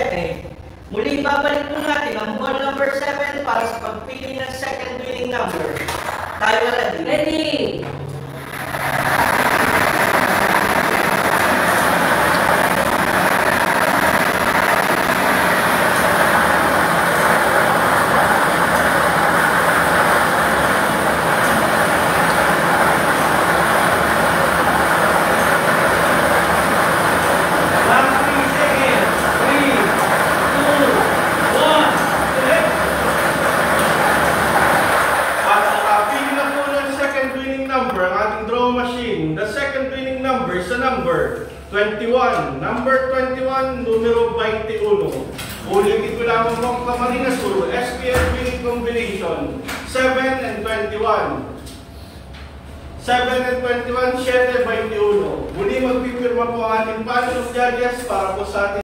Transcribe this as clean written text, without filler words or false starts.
7. Muli babalik po natin ang ball number 7 para sa pagpili ng second winning number. Tayo ready? Ready! The second winning number is the number 21. Number 21, numero 21. Ulitin ko lamang po ang Camarines Sur, SPL winning combination, 7 and 21. 7 and 21, 7, 21. Muli magpipirma po ang ating panel of judges para po sa ating